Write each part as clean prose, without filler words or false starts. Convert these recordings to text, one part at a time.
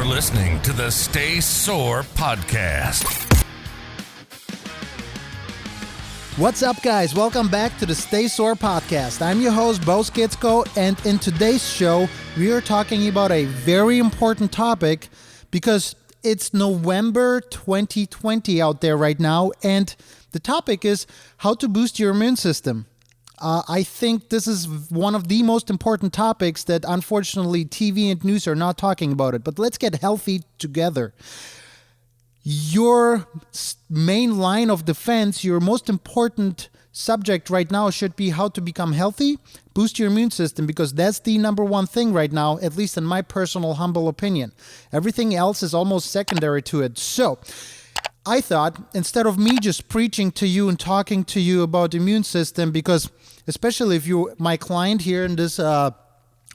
You're listening to the Stay Sore podcast. What's up, guys? Welcome back to the Stay Sore podcast. I'm your host, Bo Skitsko, and in today's show, we are talking about a very important topic because it's November 2020 out there right now, and the topic is how to boost your immune system. I think this is one of the most important topics that unfortunately TV and news are not talking about it, but let's get healthy together. Your main line of defense, your most important subject right now should be how to become healthy, boost your immune system, because that's the number one thing right now, at least in my personal humble opinion. Everything else is almost secondary to it. So I thought, instead of me just preaching to you and talking to you about immune system, because especially if you're my client here in this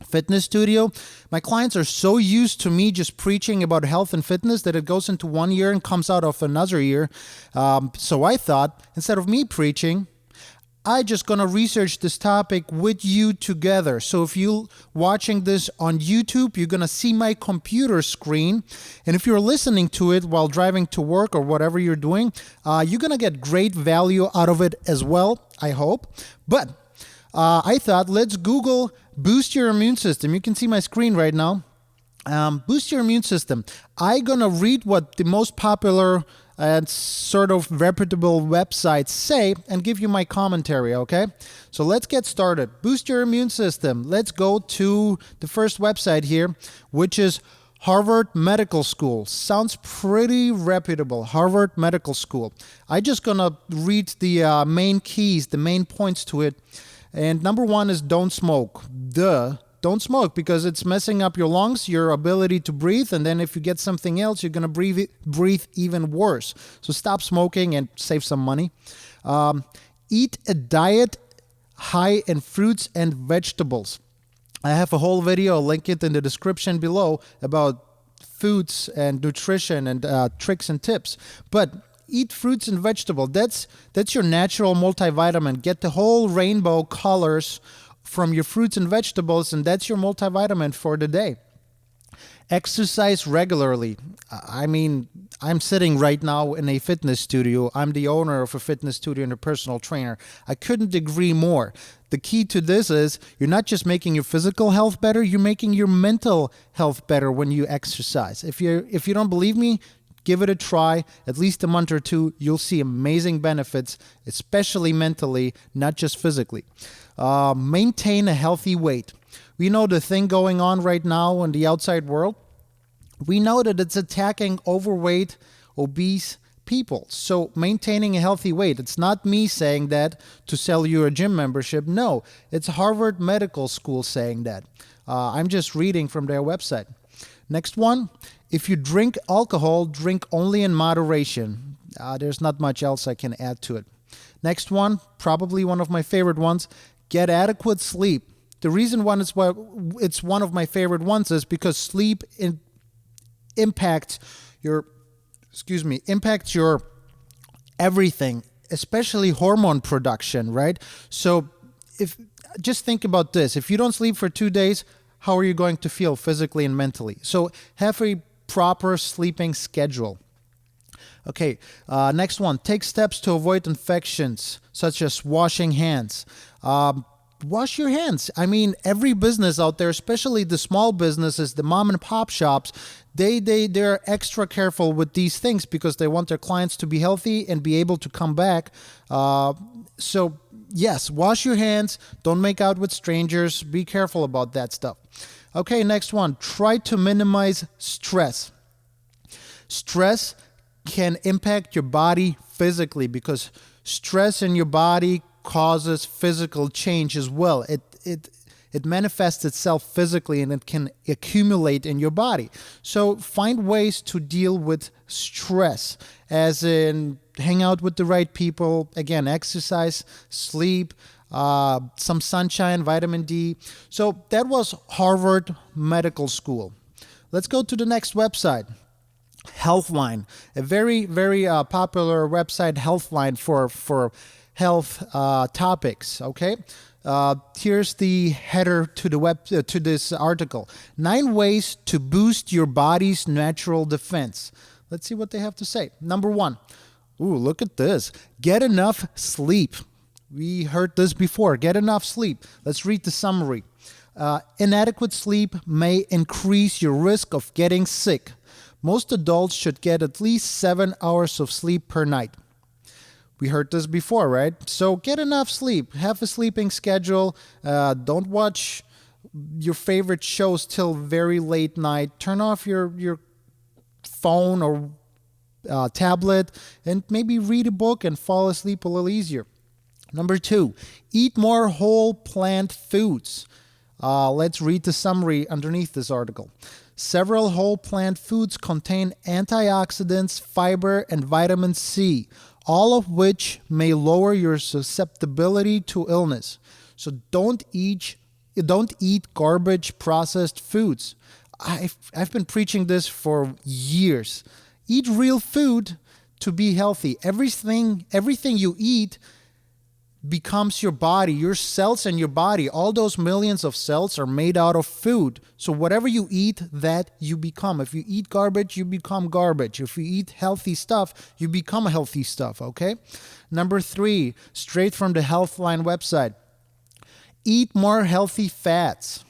fitness studio, my clients are so used to me just preaching about health and fitness that it goes into one year and comes out of another year. So I thought, instead of me preaching, I just gonna research this topic with you together. So if you're watching this on YouTube, you're gonna see my computer screen. And if you're listening to it while driving to work or whatever you're doing, you're gonna get great value out of it as well, I hope. But I thought, let's Google boost your immune system. You can see my screen right now. Boost your immune system. I'm gonna read what the most popular and sort of reputable websites say and give you my commentary, okay? So let's get started. Boost your immune system. Let's go to the first website here, which is Harvard Medical School. Sounds pretty reputable. Harvard Medical School. I'm just gonna read the main keys, the main points to it. And number one is don't smoke. Don't smoke, because it's messing up your lungs, your ability to breathe, and then if you get something else, you're going to breathe even worse. So stop smoking and save some money. Eat a diet high in fruits and vegetables. I have a whole video, I'll link it in the description below, about foods and nutrition and tricks and tips. But eat fruits and vegetables. That's your natural multivitamin. Get the whole rainbow colors from your fruits and vegetables, and that's your multivitamin for the day. Exercise regularly. I mean, I'm sitting right now in a fitness studio. I'm the owner of a fitness studio and a personal trainer. I couldn't agree more. The key to this is you're not just making your physical health better, you're making your mental health better when you exercise. If you don't believe me, give it a try, at least a month or two. You'll see amazing benefits, especially mentally, not just physically. Maintain a healthy weight. We know the thing going on right now in the outside world. We know that it's attacking overweight, obese people. So maintaining a healthy weight. It's not me saying that to sell you a gym membership. No, it's Harvard Medical School saying that. I'm just reading from their website. Next one, if you drink alcohol, drink only in moderation. There's not much else I can add to it. Next one, probably one of my favorite ones, get adequate sleep. The reason why it's one of my favorite ones is because sleep impacts your everything, especially hormone production, right? So just think about this. If you don't sleep for 2 days, how are you going to feel physically and mentally? So have a proper sleeping schedule. Okay, next one. Take steps to avoid infections, such as washing hands. Wash your hands. I mean, every business out there, especially the small businesses, the mom and pop shops, they're extra careful with these things because they want their clients to be healthy and be able to come back. So yes, wash your hands. Don't make out with strangers. Be careful about that stuff. Okay, next one. Try to minimize stress. Stress can impact your body physically because stress in your body causes physical change as well. It manifests itself physically and it can accumulate in your body. So find ways to deal with stress, as in hang out with the right people, again, exercise, sleep, some sunshine, vitamin D. So that was Harvard Medical School. Let's go to the next website. Healthline, a very, very popular website, Healthline, for health topics, okay? Here's the header to the to this article. 9 ways to boost your body's natural defense. Let's see what they have to say. Number 1. Ooh, look at this. Get enough sleep. We heard this before. Get enough sleep. Let's read the summary. Inadequate sleep may increase your risk of getting sick. Most adults should get at least 7 hours of sleep per night. We heard this before, right? So get enough sleep. Have a sleeping schedule. Don't watch your favorite shows till very late night. Turn off your phone or tablet and maybe read a book and fall asleep a little easier. Number 2, eat more whole plant foods. Let's read the summary underneath this article. Several whole plant foods contain antioxidants, fiber, and vitamin C, all of which may lower your susceptibility to illness. So don't eat garbage processed foods. I've been preaching this for years. Eat real food to be healthy. Everything you eat becomes your body, your cells in your body. All those millions of cells are made out of food. So whatever you eat, that you become. If you eat garbage, you become garbage. If you eat healthy stuff, you become healthy stuff, okay? Number 3, straight from the Healthline website. Eat more healthy fats.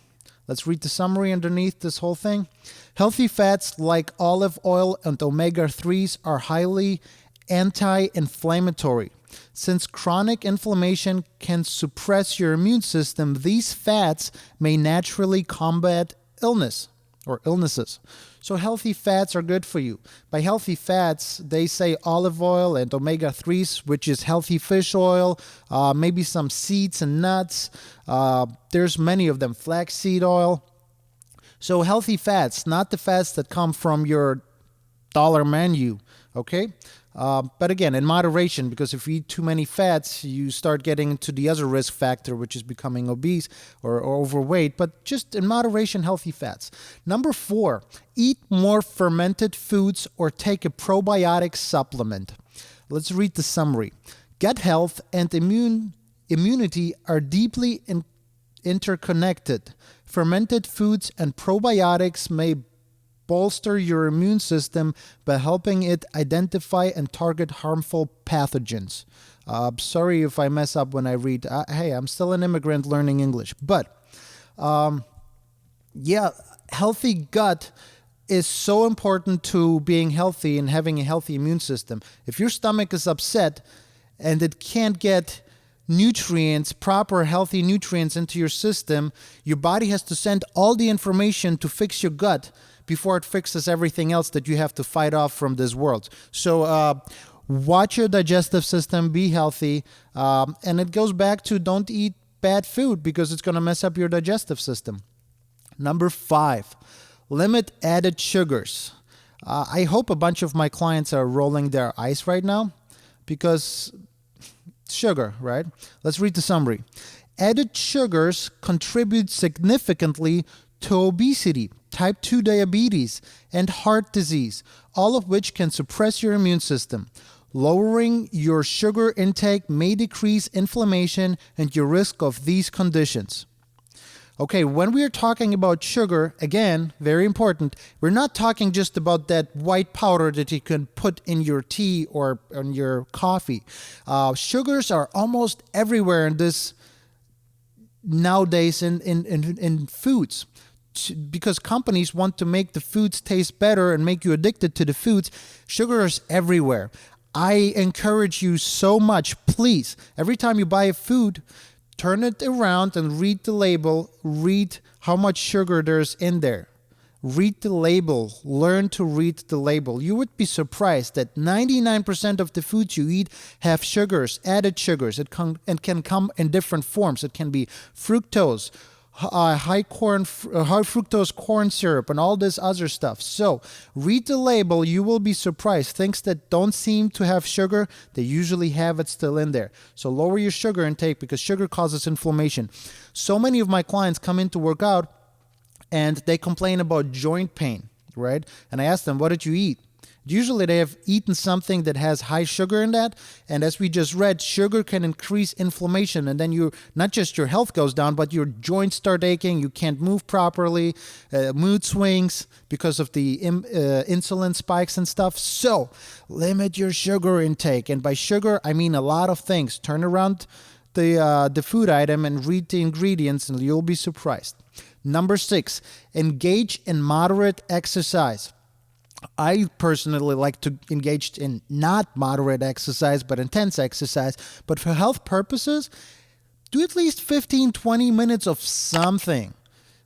Let's read the summary underneath this whole thing. Healthy fats like olive oil and omega-3s are highly anti-inflammatory. Since chronic inflammation can suppress your immune system, these fats may naturally combat illnesses. So healthy fats are good for you. By healthy fats, they say olive oil and omega-3s, which is healthy fish oil, maybe some seeds and nuts. There's many of them, flaxseed oil. So healthy fats, not the fats that come from your dollar menu, okay? But again, in moderation, because if you eat too many fats, you start getting into the other risk factor, which is becoming obese or overweight. But just in moderation, healthy fats. Number 4, eat more fermented foods or take a probiotic supplement. Let's read the summary. Gut health and immunity are deeply interconnected. Fermented foods and probiotics may bolster your immune system by helping it identify and target harmful pathogens. Sorry if I mess up when I read. Hey, I'm still an immigrant learning English. But healthy gut is so important to being healthy and having a healthy immune system. If your stomach is upset and it can't get nutrients, proper healthy nutrients into your system, your body has to send all the information to fix your gut before it fixes everything else that you have to fight off from this world. So watch your digestive system, be healthy, and it goes back to don't eat bad food because it's going to mess up your digestive system. Number 5, limit added sugars. I hope a bunch of my clients are rolling their eyes right now because sugar, right? Let's read the summary. Added sugars contribute significantly to obesity, type 2 diabetes, and heart disease, all of which can suppress your immune system. Lowering your sugar intake may decrease inflammation and your risk of these conditions. Okay, when we are talking about sugar, again, very important, we're not talking just about that white powder that you can put in your tea or in your coffee. Sugars are almost everywhere in this nowadays in foods. Because companies want to make the foods taste better and make you addicted to the foods, sugar is everywhere. I encourage you so much, please, every time you buy a food, turn it around and read the label, read how much sugar there's in there. Read the label, learn to read the label. You would be surprised that 99% of the foods you eat have sugars, added sugars. It can come in different forms. It can be fructose, high fructose corn syrup, and all this other stuff. So read the label. You will be surprised. Things that don't seem to have sugar, they usually have it still in there. So lower your sugar intake because sugar causes inflammation. So many of my clients come in to work out and they complain about joint pain, right? And I ask them, what did you eat? Usually they have eaten something that has high sugar in that. And as we just read, sugar can increase inflammation. And then not just your health goes down, but your joints start aching. You can't move properly, mood swings because of the insulin spikes and stuff. So limit your sugar intake. And by sugar, I mean a lot of things. Turn around the food item and read the ingredients and you'll be surprised. Number 6, engage in moderate exercise. I personally like to engage in not moderate exercise, but intense exercise. But for health purposes, do at least 15, 20 minutes of something.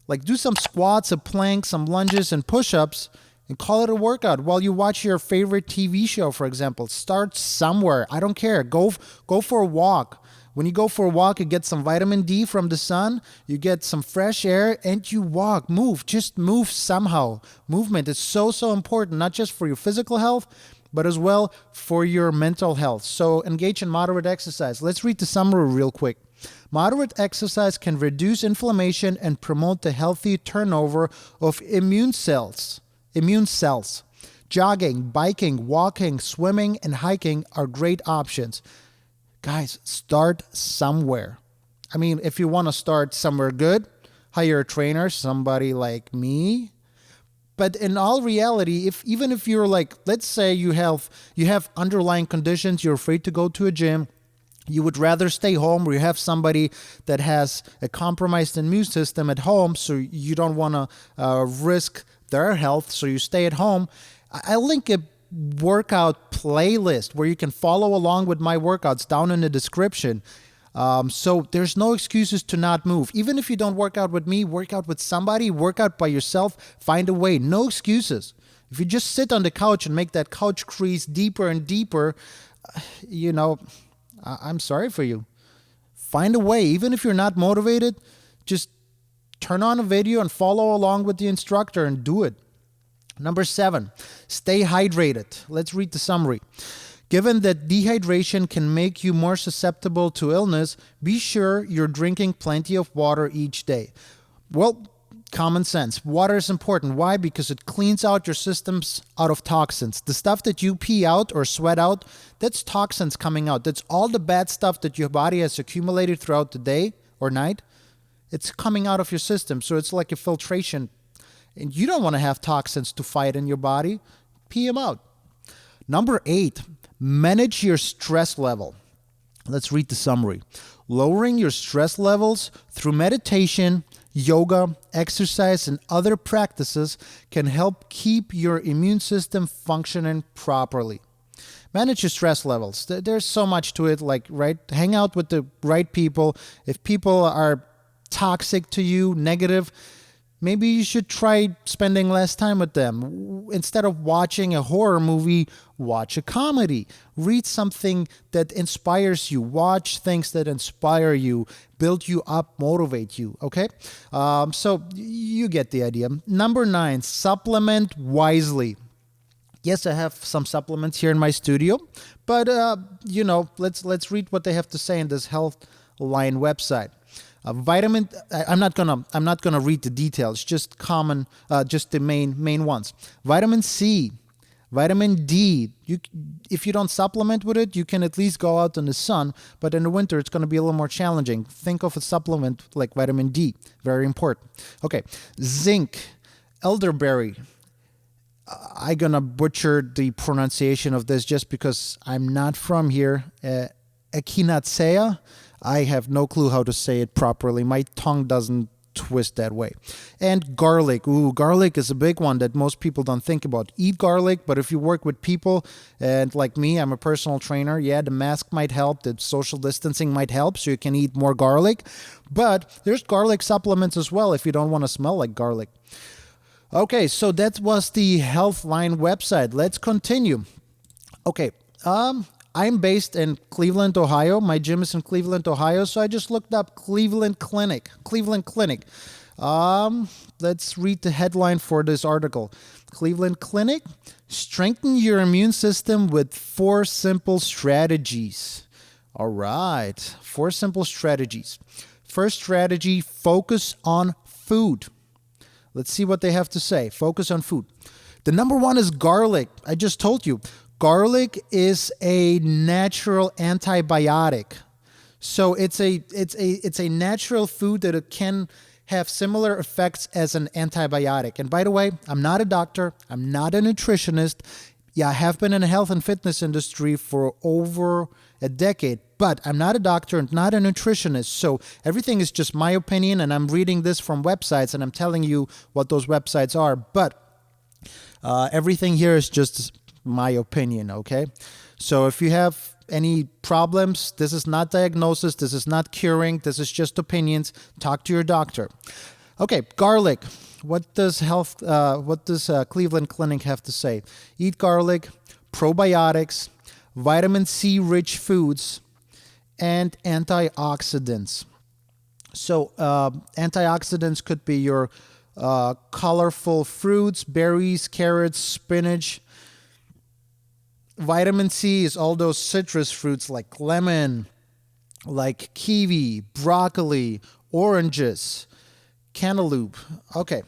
Like do some squats, a plank, some lunges, and push-ups, and call it a workout. While you watch your favorite TV show, for example, start somewhere. I don't care. Go for a walk. When you go for a walk, you get some vitamin D from the sun, you get some fresh air, and you walk, move. Just move somehow. Movement is so important, not just for your physical health, but as well for your mental health. So engage in moderate exercise. Let's read the summary real quick. Moderate exercise can reduce inflammation and promote the healthy turnover of immune cells. Jogging, biking, walking, swimming, and hiking are great options. Guys, start somewhere. I mean, if you want to start somewhere good, hire a trainer, somebody like me. But in all reality, even if you're like, let's say you have underlying conditions, you're afraid to go to a gym, you would rather stay home, or you have somebody that has a compromised immune system at home, so you don't want to risk their health, so you stay at home. I'll link a workout playlist where you can follow along with my workouts down in the description. So there's no excuses to not move. Even if you don't work out with me, work out with somebody, work out by yourself, find a way. No excuses. If you just sit on the couch and make that couch crease deeper and deeper, I'm sorry for you. Find a way. Even if you're not motivated, just turn on a video and follow along with the instructor and do it. Number 7, stay hydrated. Let's read the summary. Given that dehydration can make you more susceptible to illness, be sure you're drinking plenty of water each day. Well, common sense. Water is important. Why? Because it cleans out your systems out of toxins. The stuff that you pee out or sweat out, that's toxins coming out. That's all the bad stuff that your body has accumulated throughout the day or night. It's coming out of your system. So it's like a filtration. And you don't want to have toxins to fight in your body. Pee them out. Number 8, manage your stress level. Let's read the summary. Lowering your stress levels through meditation, yoga, exercise, and other practices can help keep your immune system functioning properly. Manage your stress levels. There's so much to it, right? Hang out with the right people. If people are toxic to you, negative, maybe you should try spending less time with them. Instead of watching a horror movie, watch a comedy. Read something that inspires you. Watch things that inspire you, build you up, motivate you, okay? So you get the idea. Number 9, supplement wisely. Yes, I have some supplements here in my studio, but let's read what they have to say in this Healthline website. Vitamin. I'm not gonna read the details. Just the main ones. Vitamin C, vitamin D. If you don't supplement with it, you can at least go out in the sun. But in the winter, it's gonna be a little more challenging. Think of a supplement like vitamin D. Very important. Okay, zinc, elderberry. I'm gonna butcher the pronunciation of this just because I'm not from here. Echinacea. I have no clue how to say it properly. My tongue doesn't twist that way. And garlic. Ooh, garlic is a big one that most people don't think about. Eat garlic, but if you work with people, and like me, I'm a personal trainer, the mask might help, the social distancing might help, so you can eat more garlic. But there's garlic supplements as well if you don't want to smell like garlic. Okay, so that was the Healthline website. Let's continue. Okay, I'm based in Cleveland, Ohio. My gym is in Cleveland, Ohio. So I just looked up Cleveland Clinic. Let's read the headline for this article. Cleveland Clinic, strengthen your immune system with 4 simple strategies. All right, 4 simple strategies. First strategy, focus on food. Let's see what they have to say. Focus on food. The number one is garlic. I just told you. Garlic is a natural antibiotic. So it's a natural food that it can have similar effects as an antibiotic. And by the way, I'm not a doctor. I'm not a nutritionist. Yeah, I have been in the health and fitness industry for over a decade, but I'm not a doctor and not a nutritionist. So everything is just my opinion, and I'm reading this from websites, and I'm telling you what those websites are. But everything here is just my opinion, okay? So if you have any problems, this is not diagnosis, this is not curing, this is just opinions. Talk to your doctor. Okay, garlic. What does Cleveland Clinic have to say? Eat garlic, probiotics, vitamin C rich foods, and antioxidants. So antioxidants could be your colorful fruits, berries, carrots, spinach. Vitamin C is all those citrus fruits like lemon, like kiwi, broccoli, oranges, cantaloupe. Okay.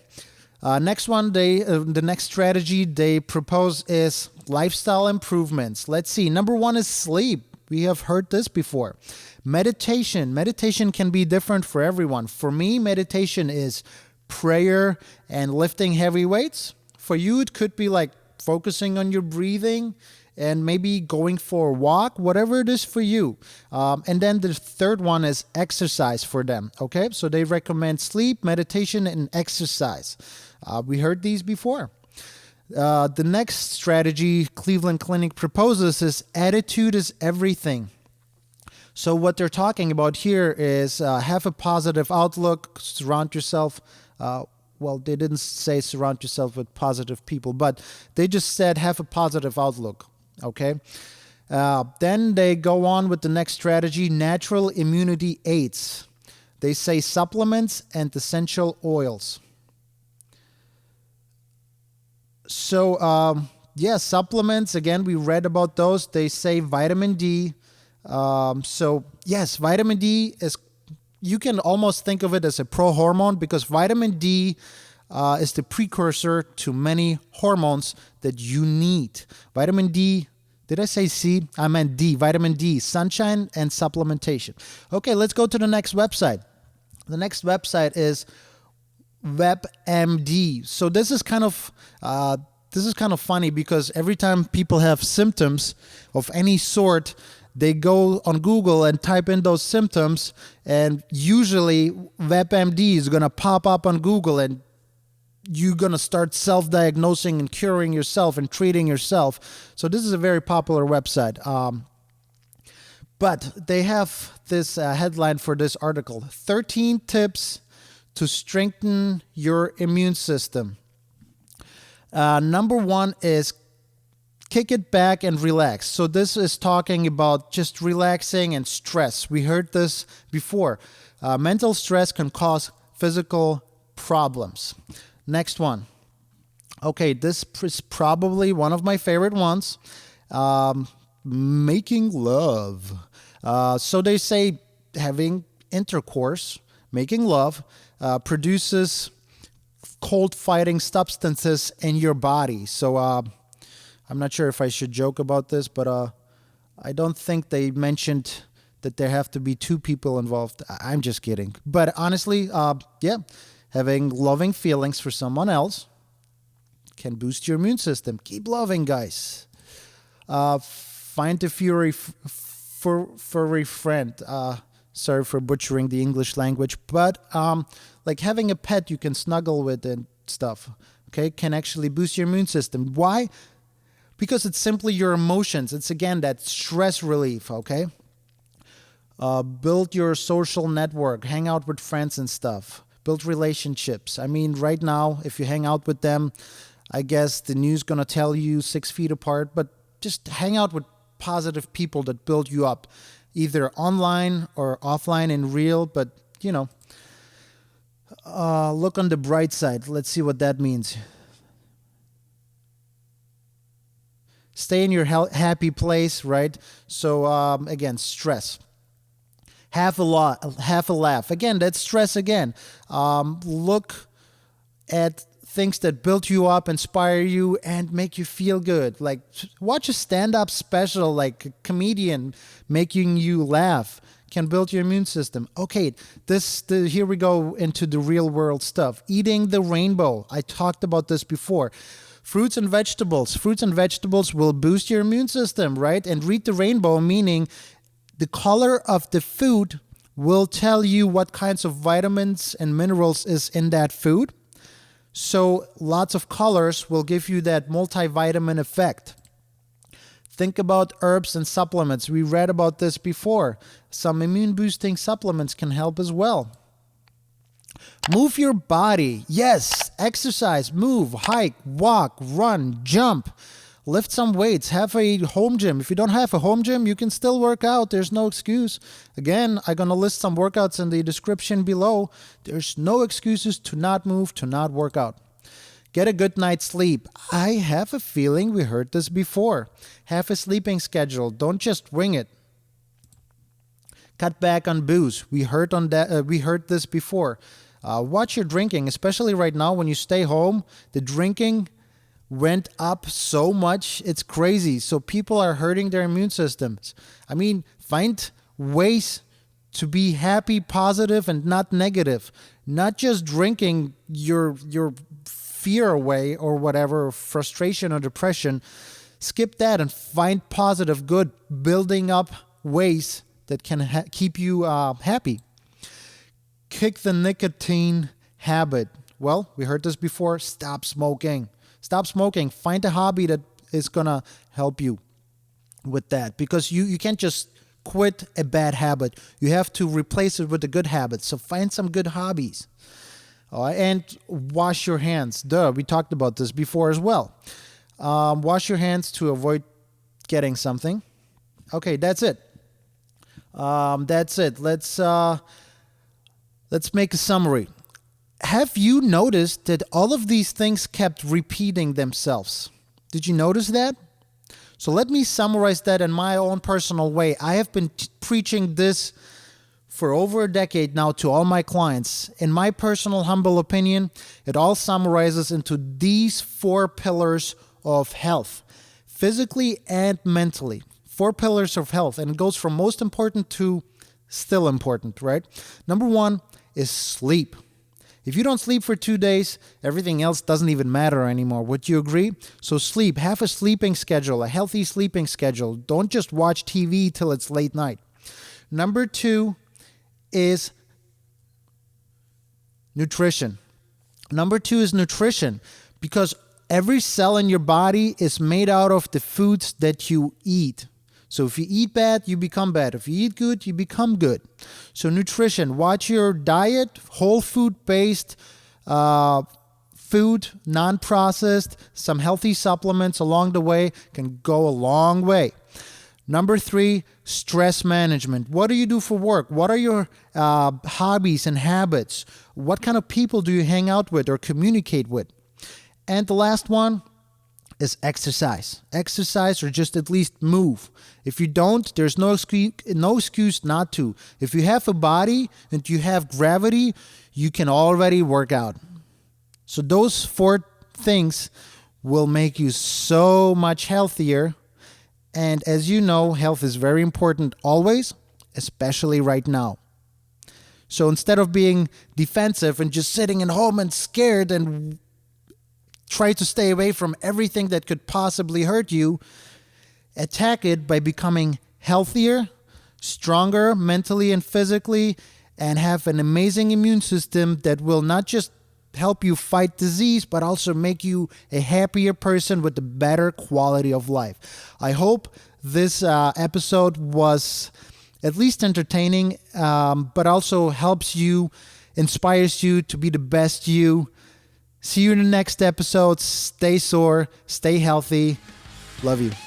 Next one, the next strategy they propose is lifestyle improvements. Let's see. Number one is sleep. We have heard this before. Meditation. Meditation can be different for everyone. For me, meditation is prayer and lifting heavy weights. For you, it could be like focusing on your breathing and maybe going for a walk, whatever it is for you. And then the third one is exercise for them. Okay, so they recommend sleep, meditation, and exercise. We heard these before. The next strategy Cleveland Clinic proposes is attitude is everything. So what they're talking about here is have a positive outlook, surround yourself. Well, they didn't say surround yourself with positive people, but they just said have a positive outlook. Okay. Then they go on with the next strategy, natural immunity aids. They say supplements and essential oils. So, supplements, again, we read about those. They say vitamin D. So, yes, vitamin D is, you can almost think of it as a pro-hormone because vitamin D is the precursor to many hormones that you need. Vitamin D, did I say C? I meant D, vitamin D, sunshine and supplementation. Okay, let's go to the next website. The next website is WebMD. So this is kind of funny because every time people have symptoms of any sort, they go on Google and type in those symptoms, and usually WebMD is going to pop up on Google, and you're going to start self-diagnosing and curing yourself and treating yourself. So this is a very popular website. But they have this headline for this article, 13 tips to strengthen your immune system. Number one is kick it back and relax. So this is talking about just relaxing and stress. We heard this before. Mental stress can cause physical problems. Next one. Okay, this is probably one of my favorite ones. Making love. So they say having intercourse, making love, produces cold fighting substances in your body. So I'm not sure if I should joke about this, but I don't think they mentioned that there have to be two people involved. I'm just kidding. But honestly, having loving feelings for someone else can boost your immune system. Keep loving, guys. Find a furry friend. Sorry for butchering the English language, but like having a pet you can snuggle with and stuff, okay, can actually boost your immune system. Why? Because it's simply your emotions. It's, again, that stress relief, okay? Build your social network. Hang out with friends and stuff. Build relationships. I mean, right now, if you hang out with them, I guess the news going to tell you 6 feet apart, but just hang out with positive people that build you up, either online or offline in real, but, look on the bright side. Let's see what that means. Stay in your happy place, right? So, again, stress. Have a laugh. Again, that's stress again. Look at things that build you up, inspire you, and make you feel good. Like watch a stand-up special, like a comedian making you laugh can build your immune system. Okay, here we go into the real world stuff. Eating the rainbow. I talked about this before. Fruits and vegetables. Fruits and vegetables will boost your immune system, right? And read the rainbow, meaning the color of the food will tell you what kinds of vitamins and minerals is in that food. So lots of colors will give you that multivitamin effect. Think about herbs and supplements. We read about this before. Some immune boosting supplements can help as well. Move your body. Yes, exercise, move, hike, walk, run, jump. Lift some weights. Have a home gym. If you don't have a home gym, you can still work out. There's no excuse. Again, I'm going to list some workouts in the description below. There's no excuses to not move, to not work out. Get a good night's sleep. I have a feeling we heard this before. Have a sleeping schedule. Don't just wing it. Cut back on booze. We heard this before. Watch your drinking, especially right now when you stay home. The drinking went up so much, it's crazy. So people are hurting their immune systems. I mean, find ways to be happy, positive, and not negative. Not just drinking your fear away or whatever, or frustration or depression. Skip that and find positive, good, building up ways that can keep you happy. Kick the nicotine habit. Well, we heard this before. Stop smoking. Stop smoking. Find a hobby that is going to help you with that, because you can't just quit a bad habit. You have to replace it with a good habit. So find some good hobbies. And wash your hands. We talked about this before as well. Wash your hands to avoid getting something. Okay, that's it. Let's make a summary. Have you noticed that all of these things kept repeating themselves? Did you notice that? So let me summarize that in my own personal way. I have been preaching this for over a decade now to all my clients. In my personal humble opinion, it all summarizes into these 4 pillars of health, physically and mentally. 4 pillars of health, and it goes from most important to still important, right? Number 1 is sleep. If you don't sleep for 2 days, everything else doesn't even matter anymore. Would you agree? So sleep. Have a sleeping schedule, a healthy sleeping schedule. Don't just watch TV till it's late night. Number 2 is nutrition. Number 2 is nutrition, because every cell in your body is made out of the foods that you eat. So if you eat bad, you become bad. If you eat good, you become good. So nutrition, watch your diet, whole food-based food, non-processed, some healthy supplements along the way can go a long way. Number 3, stress management. What do you do for work? What are your hobbies and habits? What kind of people do you hang out with or communicate with? And the last one is exercise. Exercise, or just at least move. If you don't, there's no excuse not to. If you have a body and you have gravity, you can already work out. So those 4 things will make you so much healthier. And as you know, health is very important always, especially right now. So instead of being defensive and just sitting at home and scared and try to stay away from everything that could possibly hurt you, attack it by becoming healthier, stronger mentally and physically, and have an amazing immune system that will not just help you fight disease, but also make you a happier person with a better quality of life. I hope this episode was at least entertaining, but also helps you, inspires you to be the best you. See you in the next episode. Stay sore, stay healthy. Love you.